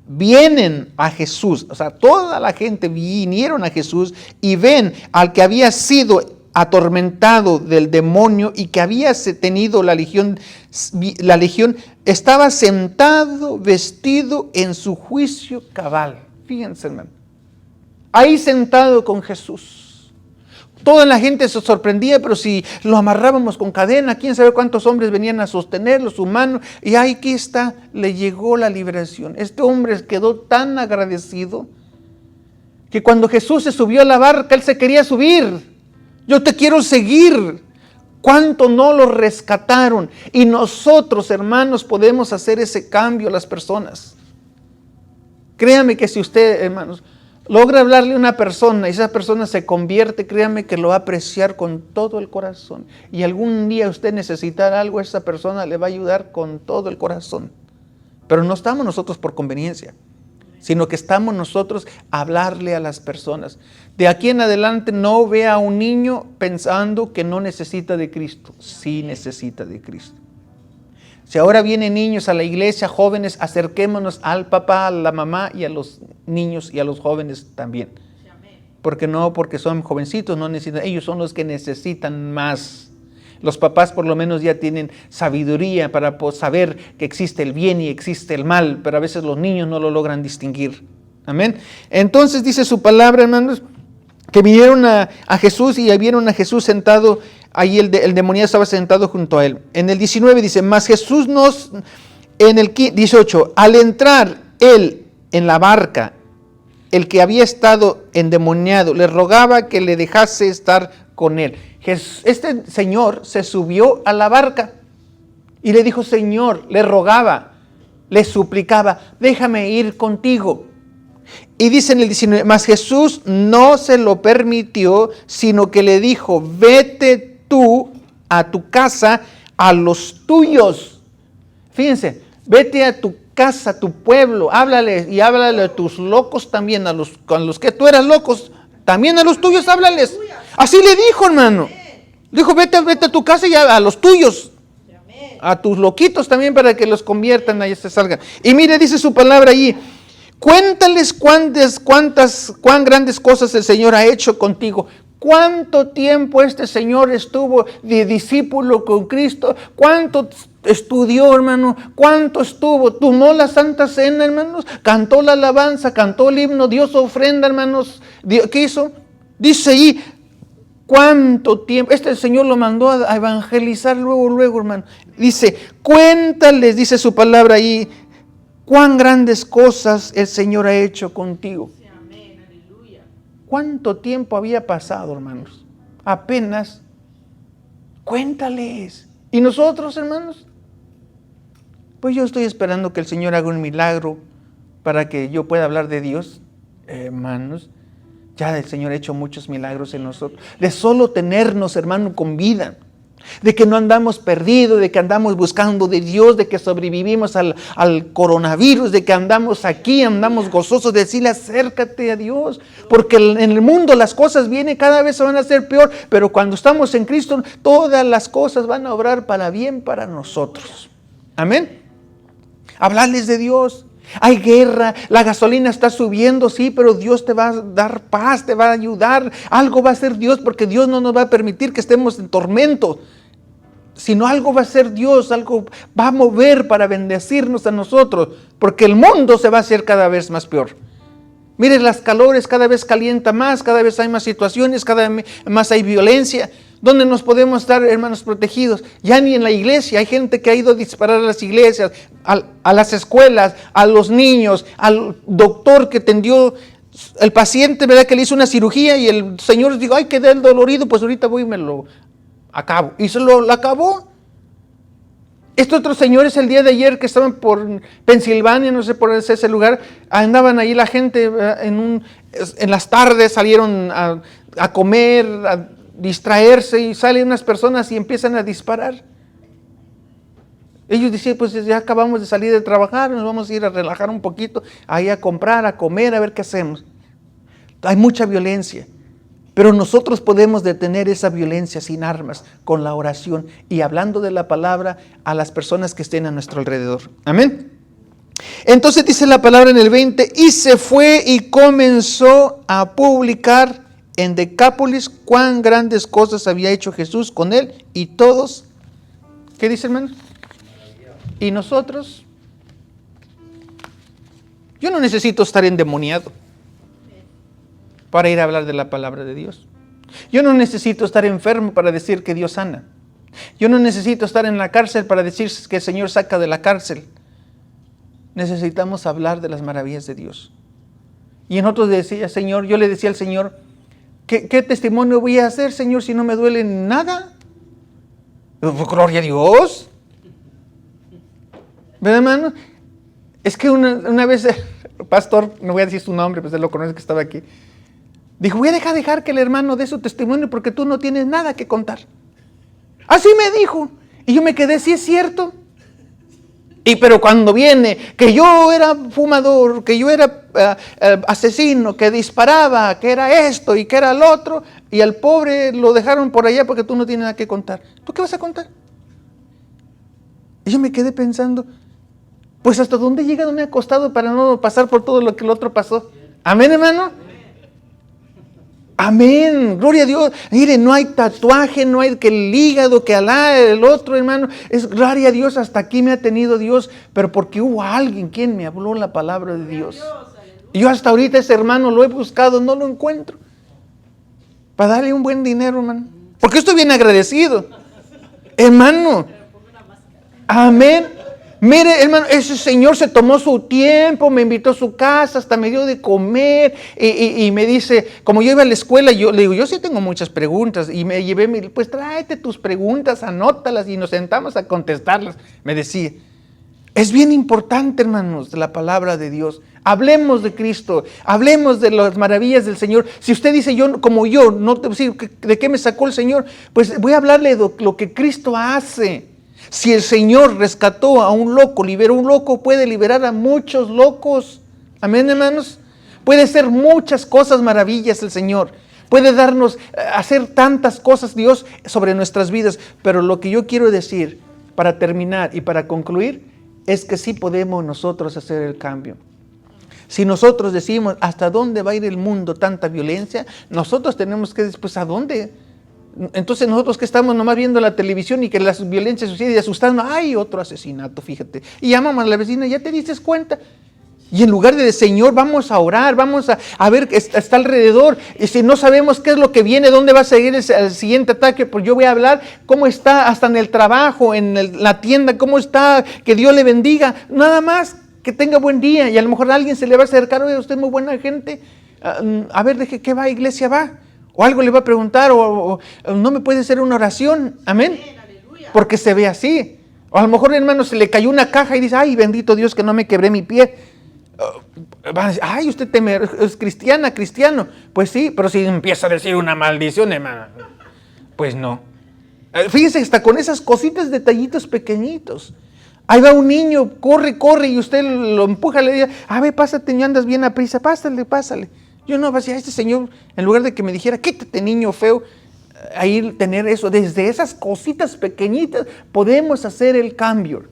Vienen a Jesús, o sea, toda la gente vinieron a Jesús y ven al que había sido atormentado del demonio y que había tenido la legión estaba sentado, vestido en su juicio cabal. Fíjense, hermano. Ahí sentado con Jesús. Toda la gente se sorprendía, pero si lo amarrábamos con cadena, quién sabe cuántos hombres venían a sostenerlo, su mano, y ahí aquí está, le llegó la liberación. Este hombre quedó tan agradecido que cuando Jesús se subió a la barca, él se quería subir. Yo te quiero seguir. ¿Cuánto no lo rescataron? Y nosotros, hermanos, podemos hacer ese cambio a las personas. Créame que si usted, hermanos, logra hablarle a una persona y esa persona se convierte, créame que lo va a apreciar con todo el corazón. Y algún día usted necesitar algo, esa persona le va a ayudar con todo el corazón. Pero no estamos nosotros por conveniencia, sino que estamos nosotros a hablarle a las personas. De aquí en adelante no vea a un niño pensando que no necesita de Cristo. Sí necesita de Cristo. Si ahora vienen niños a la iglesia, jóvenes, acerquémonos al papá, a la mamá y a los niños y a los jóvenes también. Porque son jovencitos, no necesitan, ellos son los que necesitan más. Los papás por lo menos ya tienen sabiduría para saber que existe el bien y existe el mal, pero a veces los niños no lo logran distinguir. Amén. Entonces dice su palabra, hermanos, que vinieron a Jesús y vieron a Jesús sentado, ahí el demoníaco estaba sentado junto a él. En el 19 dice, mas Jesús en el 18, al entrar él en la barca, el que había estado endemoniado le rogaba que le dejase estar con él. Este señor se subió a la barca y le dijo, Señor, le rogaba, le suplicaba, déjame ir contigo. Y dice en el 19, mas Jesús no se lo permitió, sino que le dijo, vete tú a tu casa, a los tuyos. Fíjense, vete a tu casa, a tu pueblo, háblales y háblale a tus locos también, con los que tú eras locos, también a los tuyos háblales. Así le dijo, hermano. Dijo, vete a tu casa y a los tuyos, a tus loquitos también para que los conviertan, ahí se salgan. Y mire, dice su palabra allí, cuéntales cuán grandes cosas el Señor ha hecho contigo. ¿Cuánto tiempo este Señor estuvo de discípulo con Cristo? ¿Cuánto estudió, hermano? ¿Cuánto estuvo? ¿Tomó la Santa Cena, hermanos? ¿Cantó la alabanza? ¿Cantó el himno? ¿Dio su ofrenda, hermanos? ¿Qué hizo? Dice ahí, ¿cuánto tiempo? Este Señor lo mandó a evangelizar luego, hermano. Dice, cuéntales, dice su palabra ahí, cuán grandes cosas el Señor ha hecho contigo. Amén, aleluya. ¿Cuánto tiempo había pasado, hermanos? Apenas. Cuéntales. ¿Y nosotros, hermanos? Pues yo estoy esperando que el Señor haga un milagro para que yo pueda hablar de Dios. Hermanos, ya el Señor ha hecho muchos milagros en nosotros. De solo tenernos, hermano, con vida. De que no andamos perdidos, de que andamos buscando de Dios, de que sobrevivimos al coronavirus, de que andamos aquí, andamos gozosos, de decirle acércate a Dios, porque en el mundo las cosas vienen, cada vez se van a hacer peor, pero cuando estamos en Cristo, todas las cosas van a obrar para bien para nosotros. Amén. Hablarles de Dios. Hay guerra, la gasolina está subiendo, sí, pero Dios te va a dar paz, te va a ayudar, algo va a hacer Dios, porque Dios no nos va a permitir que estemos en tormento, sino algo va a hacer Dios, algo va a mover para bendecirnos a nosotros, porque el mundo se va a hacer cada vez más peor. Miren las calores, cada vez calienta más, cada vez hay más situaciones, cada vez más hay violencia. ¿Dónde nos podemos estar, hermanos, protegidos? Ya ni en la iglesia. Hay gente que ha ido a disparar a las iglesias, a las escuelas, a los niños, al doctor que atendió el paciente, ¿verdad? Que le hizo una cirugía y el Señor dijo, ay, quedé el dolorido, pues ahorita voy y me lo acabo. Y se lo acabó. Estos otros señores el día de ayer que estaban por Pensilvania, no sé por ese lugar, andaban ahí la gente en las tardes, salieron a comer, a distraerse y salen unas personas y empiezan a disparar. Ellos decían, pues ya acabamos de salir de trabajar, nos vamos a ir a relajar un poquito, ahí a comprar, a comer, a ver qué hacemos. Hay mucha violencia, pero nosotros podemos detener esa violencia sin armas, con la oración y hablando de la palabra a las personas que estén a nuestro alrededor. Amén. Entonces dice la palabra en el 20, y se fue y comenzó a publicar en Decápolis cuán grandes cosas había hecho Jesús con él y todos, ¿qué dice, hermano? ¿Y nosotros? Yo no necesito estar endemoniado para ir a hablar de la palabra de Dios. Yo no necesito estar enfermo para decir que Dios sana. Yo no necesito estar en la cárcel para decir que el Señor saca de la cárcel. Necesitamos hablar de las maravillas de Dios. Y en otros decía, Señor, yo le decía al Señor, ¿qué testimonio voy a hacer, Señor, si no me duele nada? Gloria a Dios. ¿Verdad, hermano? Es que una vez, el pastor, no voy a decir su nombre, pues él lo conoce que estaba aquí, dijo, voy a dejar que el hermano dé su testimonio porque tú no tienes nada que contar. Así me dijo. Y yo me quedé, sí es cierto. Pero cuando viene que yo era fumador, que yo era asesino, que disparaba, que era esto y que era el otro, y al pobre lo dejaron por allá porque tú no tienes nada que contar. ¿Tú qué vas a contar? Y yo me quedé pensando, pues hasta dónde he llegado me ha costado para no pasar por todo lo que el otro pasó. Amén, hermano. Amén, gloria a Dios. Mire, no hay tatuaje, no hay que el hígado, que Alá, el otro, hermano. Es gloria a Dios, hasta aquí me ha tenido Dios, pero porque hubo alguien quien me habló la palabra de Dios. Y yo hasta ahorita ese hermano lo he buscado, no lo encuentro. Para darle un buen dinero, hermano. Porque estoy bien agradecido. Hermano. Amén. Mire, hermano, ese señor se tomó su tiempo, me invitó a su casa, hasta me dio de comer y me dice, como yo iba a la escuela, yo le digo, yo sí tengo muchas preguntas y me llevé, pues tráete tus preguntas, anótalas y nos sentamos a contestarlas. Me decía, es bien importante, hermanos, la palabra de Dios. Hablemos de Cristo, hablemos de las maravillas del Señor. Si usted dice, yo como yo, no te decir de qué me sacó el Señor, pues voy a hablarle de lo que Cristo hace. Si el Señor rescató a un loco, liberó a un loco, puede liberar a muchos locos. Amén, hermanos. Puede hacer muchas cosas maravillas el Señor. Puede darnos, hacer tantas cosas Dios sobre nuestras vidas. Pero lo que yo quiero decir, para terminar y para concluir, es que sí podemos nosotros hacer el cambio. Si nosotros decimos, ¿hasta dónde va a ir el mundo tanta violencia? Nosotros tenemos que decir, pues, ¿a dónde? Entonces nosotros que estamos nomás viendo la televisión y que la violencia sucede y asustando, ¡ay, otro asesinato, fíjate! Y llamamos a la vecina, ¿ya te diste cuenta? Y en lugar de Señor, vamos a orar, vamos a ver qué está alrededor. Y si no sabemos qué es lo que viene, dónde va a seguir el siguiente ataque, pues yo voy a hablar cómo está hasta en el trabajo, en la tienda, cómo está, que Dios le bendiga. Nada más, que tenga buen día. Y a lo mejor a alguien se le va a acercar, oye, usted es muy buena gente, a ver, ¿de qué va iglesia va? O algo le va a preguntar, o no me puede hacer una oración, amén, porque se ve así. O a lo mejor, hermano, se le cayó una caja y dice, ay, bendito Dios que no me quebré mi pie. Van a decir, ay, usted es cristiano. Pues sí, pero si empieza a decir una maldición, hermano, pues no. Fíjese, hasta con esas cositas, detallitos pequeñitos. Ahí va un niño, corre, y usted lo empuja, le dice, a ver, pásate, no andas bien a prisa, pásale. Yo no, decía, este señor, en lugar de que me dijera, quítate niño feo, ahí tener eso, desde esas cositas pequeñitas podemos hacer el cambio.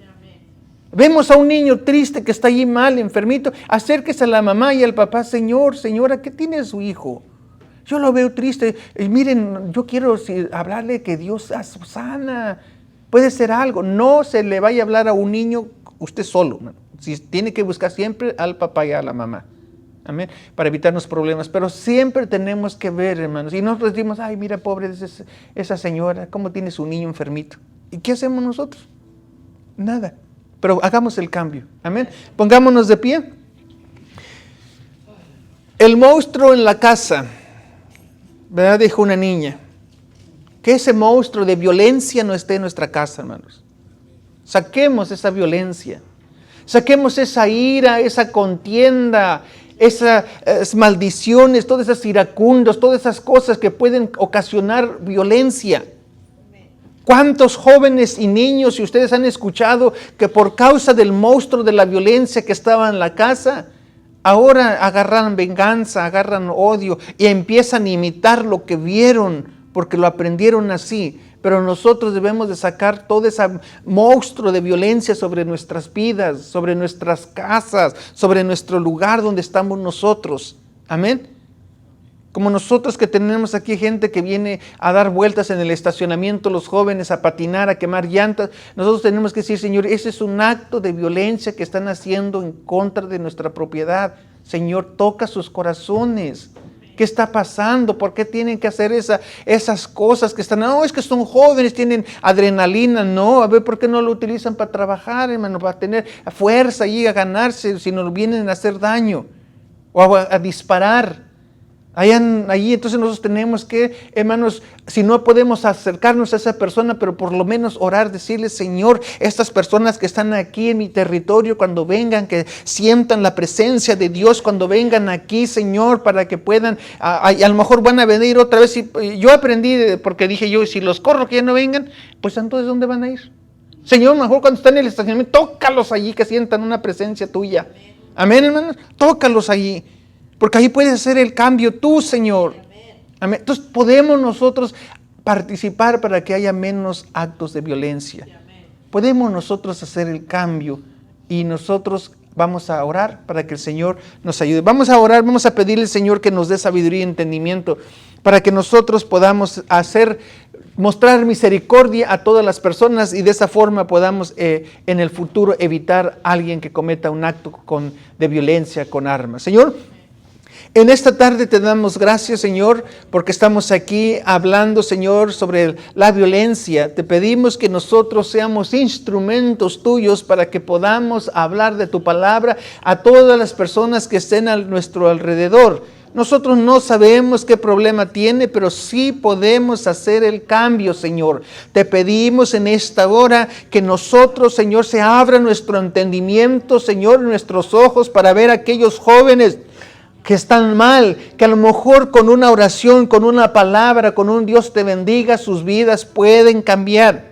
Vemos a un niño triste que está allí mal, enfermito, acérquese a la mamá y al papá, señora, ¿qué tiene su hijo? Yo lo veo triste, y miren, yo quiero hablarle que Dios sana, puede ser algo, no se le vaya a hablar a un niño usted solo, si tiene que buscar siempre al papá y a la mamá. Amén, para evitarnos problemas, pero siempre tenemos que ver, hermanos, y nosotros decimos, ay, mira, pobre esa señora, cómo tiene su niño enfermito. ¿Y qué hacemos nosotros? Nada, pero hagamos el cambio, amén. Pongámonos de pie. El monstruo en la casa, ¿verdad? Dijo una niña, que ese monstruo de violencia no esté en nuestra casa, hermanos. Saquemos esa violencia, saquemos esa ira, esa contienda, esas maldiciones, todas esas iracundos, todas esas cosas que pueden ocasionar violencia. ¿Cuántos jóvenes y niños, si ustedes han escuchado, que por causa del monstruo de la violencia que estaba en la casa, ahora agarran venganza, agarran odio y empiezan a imitar lo que vieron, porque lo aprendieron así? Pero nosotros debemos de sacar todo ese monstruo de violencia sobre nuestras vidas, sobre nuestras casas, sobre nuestro lugar donde estamos nosotros. Amén. Como nosotros que tenemos aquí gente que viene a dar vueltas en el estacionamiento, los jóvenes a patinar, a quemar llantas, nosotros tenemos que decir, Señor, ese es un acto de violencia que están haciendo en contra de nuestra propiedad. Señor, toca sus corazones. ¿Qué está pasando? ¿Por qué tienen que hacer esas cosas que están? No, es que son jóvenes, tienen adrenalina. No, a ver, ¿por qué no lo utilizan para trabajar, hermano? Para tener fuerza y a ganarse, si no vienen a hacer daño o a disparar. Allí entonces nosotros tenemos que, hermanos, si no podemos acercarnos a esa persona, pero por lo menos orar, decirle, Señor, estas personas que están aquí en mi territorio, cuando vengan, que sientan la presencia de Dios, cuando vengan aquí, Señor, para que puedan, a lo mejor van a venir otra vez. Yo aprendí, porque dije yo, si los corro que ya no vengan, pues entonces ¿dónde van a ir? Señor, mejor cuando están en el estacionamiento, tócalos allí, que sientan una presencia tuya. Amén, hermanos, tócalos allí. Porque ahí puedes hacer el cambio tú, Señor. Amén. Entonces podemos nosotros participar para que haya menos actos de violencia. podemos nosotros hacer el cambio y nosotros vamos a orar para que el Señor nos ayude. Vamos a orar, vamos a pedirle al Señor que nos dé sabiduría y entendimiento para que nosotros podamos mostrar misericordia a todas las personas y de esa forma podamos en el futuro evitar a alguien que cometa un acto de violencia con armas. Señor, en esta tarde te damos gracias, Señor, porque estamos aquí hablando, Señor, sobre la violencia. Te pedimos que nosotros seamos instrumentos tuyos para que podamos hablar de tu palabra a todas las personas que estén a nuestro alrededor. Nosotros no sabemos qué problema tiene, pero sí podemos hacer el cambio, Señor. Te pedimos en esta hora que nosotros, Señor, se abra nuestro entendimiento, Señor, nuestros ojos para ver a aquellos jóvenes que están mal, que a lo mejor con una oración, con una palabra, con un Dios te bendiga, sus vidas pueden cambiar.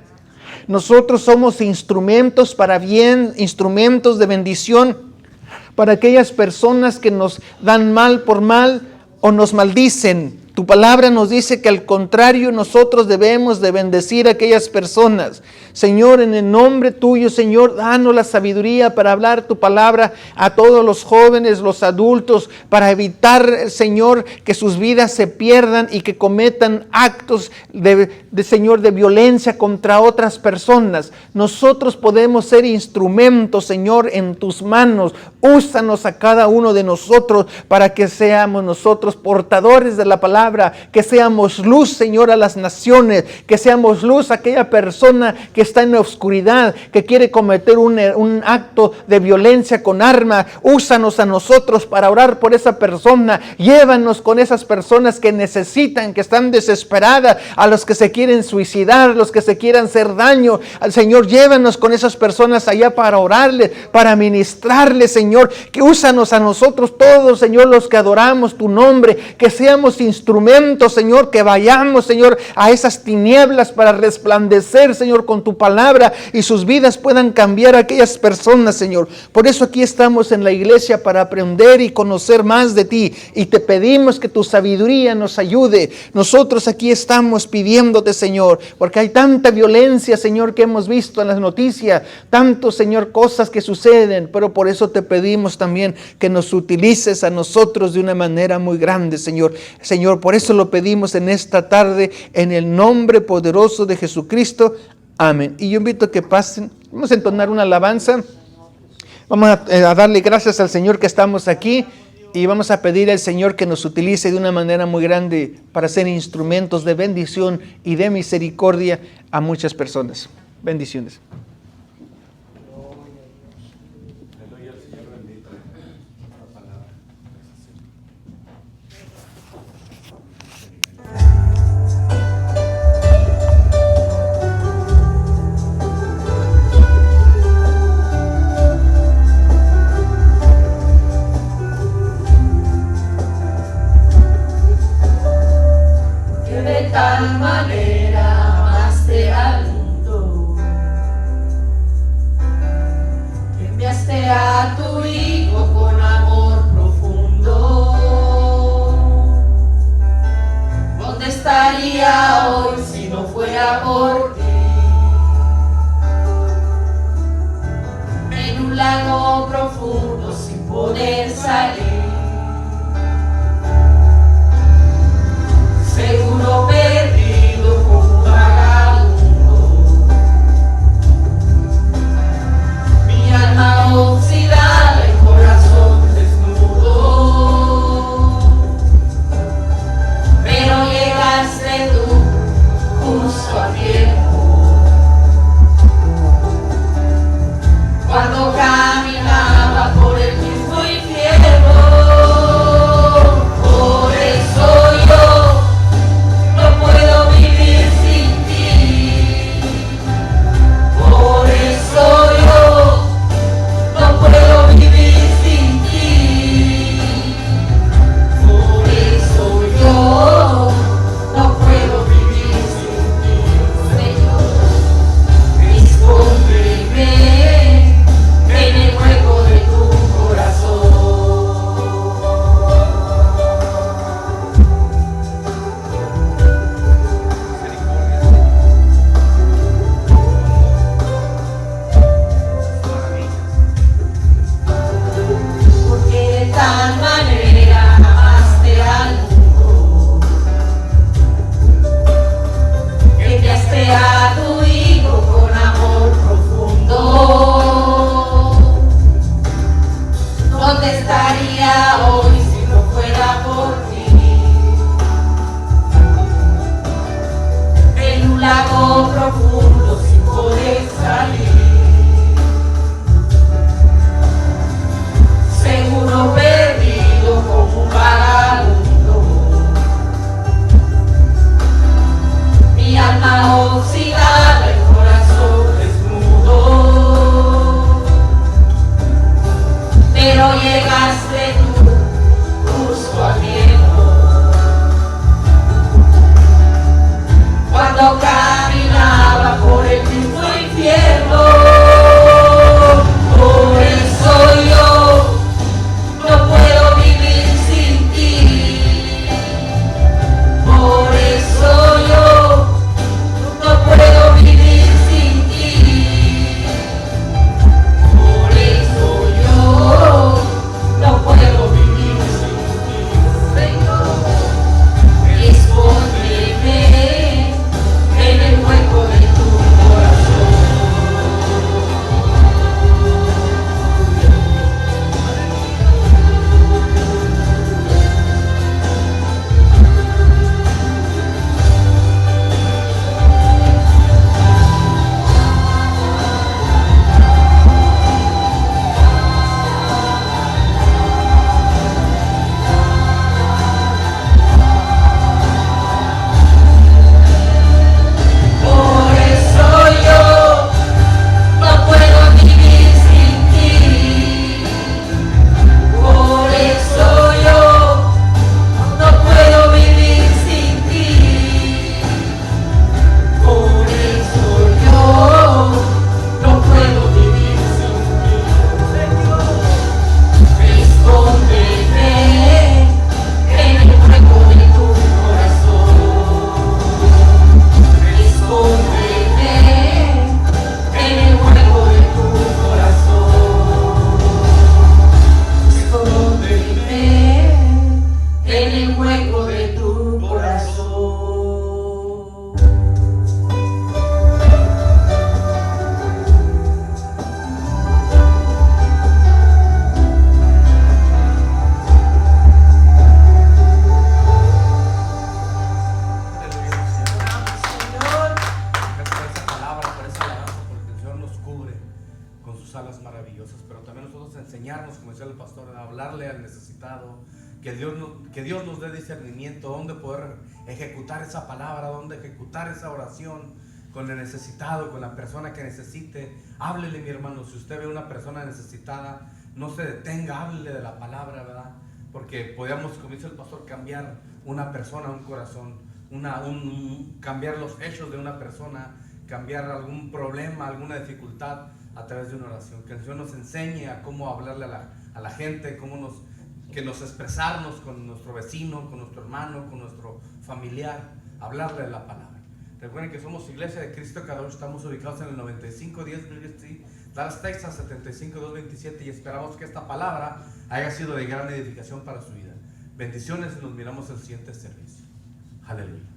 Nosotros somos instrumentos para bien, instrumentos de bendición para aquellas personas que nos dan mal por mal o nos maldicen. Tu palabra nos dice que al contrario nosotros debemos de bendecir a aquellas personas. Señor, en el nombre tuyo, Señor, danos la sabiduría para hablar tu palabra a todos los jóvenes, los adultos, para evitar, Señor, que sus vidas se pierdan y que cometan actos Señor, de violencia contra otras personas. Nosotros podemos ser instrumentos, Señor, en tus manos. Úsanos a cada uno de nosotros para que seamos nosotros portadores de la palabra, que seamos luz, Señor, a las naciones, que seamos luz a aquella persona que está en la oscuridad, que quiere cometer un acto de violencia con arma. Úsanos a nosotros para orar por esa persona. Llévanos con esas personas que necesitan, que están desesperadas, a los que se quieren suicidar, los que se quieran hacer daño. Al Señor, llévanos con esas personas allá para orarles, para ministrarles, Señor. Que úsanos a nosotros todos, Señor, los que adoramos tu nombre, que seamos instrumentos, Señor, que vayamos, Señor, a esas tinieblas para resplandecer, Señor, con tu palabra y sus vidas puedan cambiar a aquellas personas, Señor. Por eso aquí estamos en la iglesia para aprender y conocer más de ti y te pedimos que tu sabiduría nos ayude. Nosotros aquí estamos pidiéndote, Señor, porque hay tanta violencia, Señor, que hemos visto en las noticias, tanto, Señor, cosas que suceden, pero por eso te pedimos también que nos utilices a nosotros de una manera muy grande, Señor. Señor, por eso lo pedimos en esta tarde, en el nombre poderoso de Jesucristo. Amén. Y yo invito a que pasen. Vamos a entonar una alabanza. Vamos a darle gracias al Señor que estamos aquí. Y vamos a pedir al Señor que nos utilice de una manera muy grande para ser instrumentos de bendición y de misericordia a muchas personas. Bendiciones. De tal manera amaste al mundo, que enviaste a tu Hijo con amor profundo. ¿Dónde estaría hoy si no fuera por ti? En un lago profundo sin poder salir, seguro perdido como un vagabundo, mi alma oxidada, el corazón desnudo, pero llegaste tú justo a tiempo. fuego de tu corazón. Enseñarnos, como decía el pastor, a hablarle al necesitado, que Dios nos dé discernimiento, dónde poder ejecutar esa palabra, dónde ejecutar esa oración con el necesitado, con la persona que necesite. Háblele, mi hermano, si usted ve una persona necesitada, no se detenga, háblele de la palabra, ¿verdad? Porque podemos, como dice el pastor, cambiar una persona, un corazón, cambiar los hechos de una persona, cambiar algún problema, alguna dificultad a través de una oración. Que el Señor nos enseñe a cómo hablarle a la gente, que nos expresarnos con nuestro vecino, con nuestro hermano, con nuestro familiar, hablarle de la palabra. Recuerden que somos Iglesia de Cristo Kadosh, estamos ubicados en el 9510 Bridge Street, Dallas, Texas 75227, y esperamos que esta palabra haya sido de gran edificación para su vida. Bendiciones y nos miramos en el siguiente servicio. Aleluya.